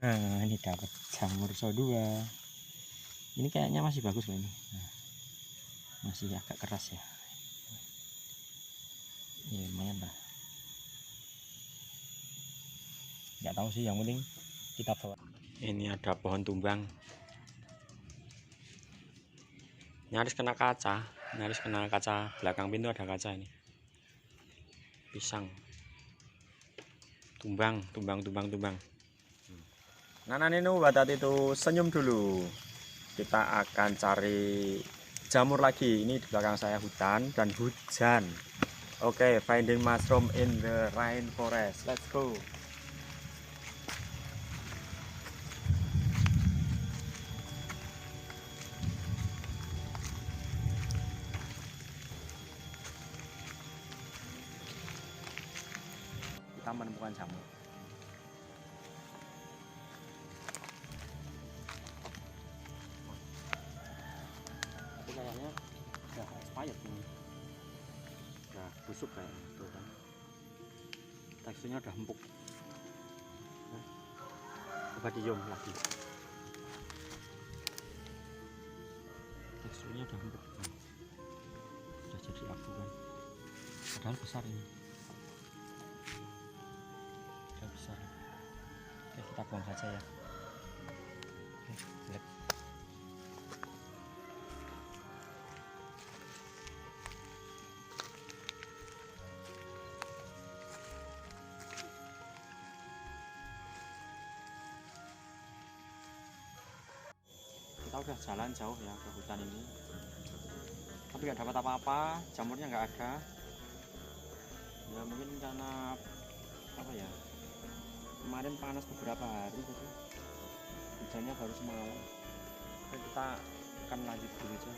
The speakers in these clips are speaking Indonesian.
Nah, ini dapat jamur so2. Ini kayaknya masih bagus loh ini. Nah, masih agak keras ya. Ya lumayan lah. Nggak tahu sih, yang penting kita bawa. Ini ada pohon tumbang. Nyaris kena kaca, belakang pintu ada kaca ini. Pisang. Tumbang. Nana Nino Batat itu senyum dulu. Kita akan cari jamur lagi. Ini di belakang saya hutan dan hujan. Oke, finding mushroom in the rainforest. Let's go. Kita menemukan jamur. Tapi kayaknya udah expired ini. Udah busuk kayaknya tuh kan. Teksturnya udah empuk. Nah, coba diem lagi. Teksturnya udah empuk. Nah, udah jadi abu kan. Padahal besar ini. Udah besar. Oke, kita buang saja ya. Oke, jelek. Kita udah jalan jauh ya ke hutan ini, tapi nggak dapat apa-apa. Jamurnya nggak ada ya, mungkin karena apa ya, kemarin panas beberapa hari gitu, hujannya baru semalam. Oke, kita akan lanjut dulu aja.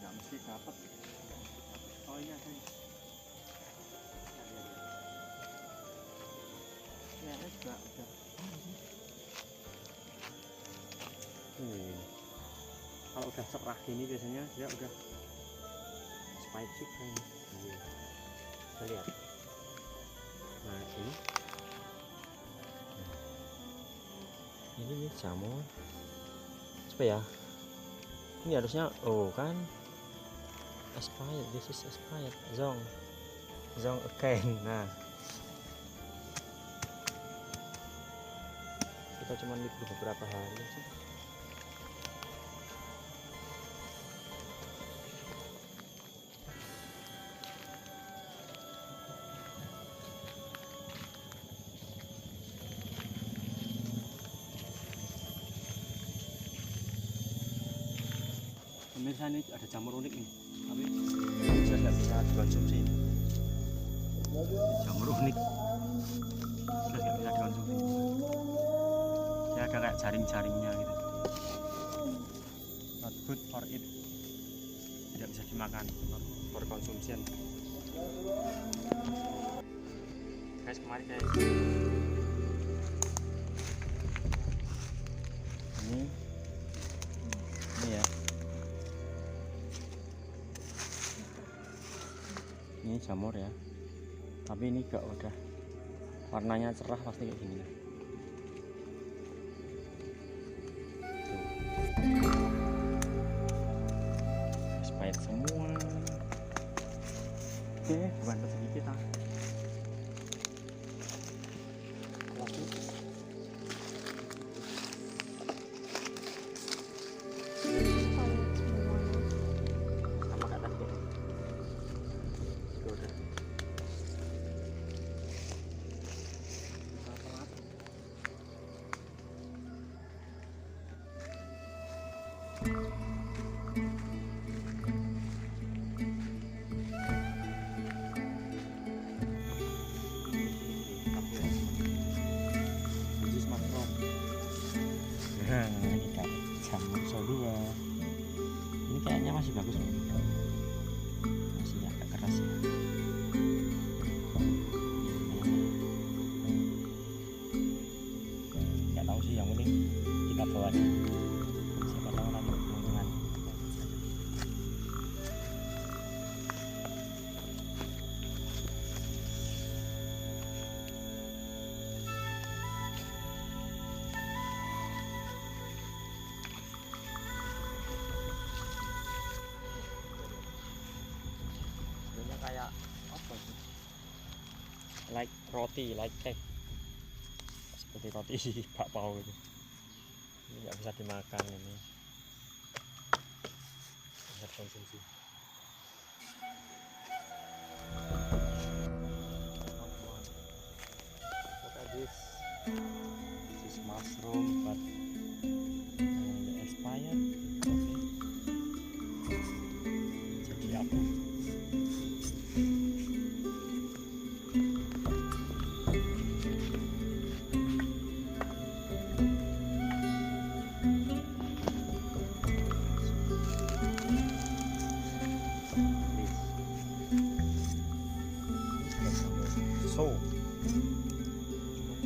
Nggak mesti dapat. Oh ini ada nih. Kayaknya juga udah. Kalau udah cerah gini biasanya dia udah spicy kan. Kita lihat. Nah ini nih jamur. Apa ya? Ini harusnya kan expired. This is expired. Zong again. Nah, kita cuma libur beberapa hari sih. Pemirsa, ini ada jamur unik nih, tapi saya nggak bisa dikonsumsi. Jamur unik, jelas nggak bisa dikonsumsi. Dia ada kayak jaring-jaringnya gitu. Not good for it, tidak bisa dimakan for consumption. Guys, kemarin guys, ini ya. Ini jamur ya, tapi ini gak udah warnanya cerah, pasti kayak gini. Expired semua. Oke, bukan rezeki kita. Sama kayak tadi. Udah. like roti, like cake, seperti roti bakpao gitu. Ini nggak bisa dimakan, ini bisa konsumsi. Look at this. This is mushroom, but expired. Okay. Jadi apa? So,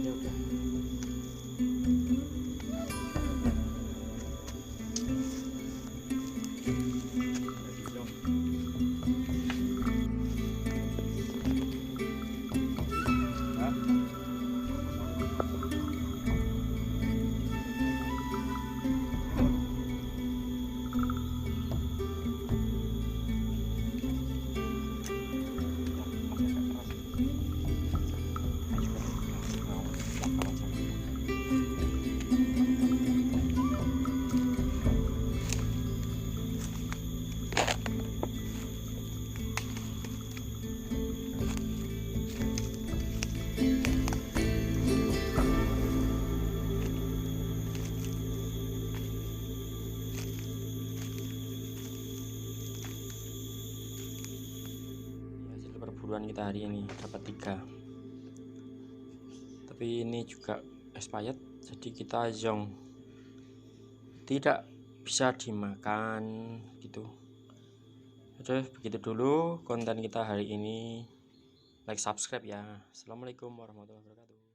ya udah. Perburuan kita hari ini dapat 3, tapi ini juga expired, jadi kita zong, tidak bisa dimakan gitu. Oke, begitu dulu konten kita hari ini. Like, subscribe ya. Assalamualaikum warahmatullahi wabarakatuh.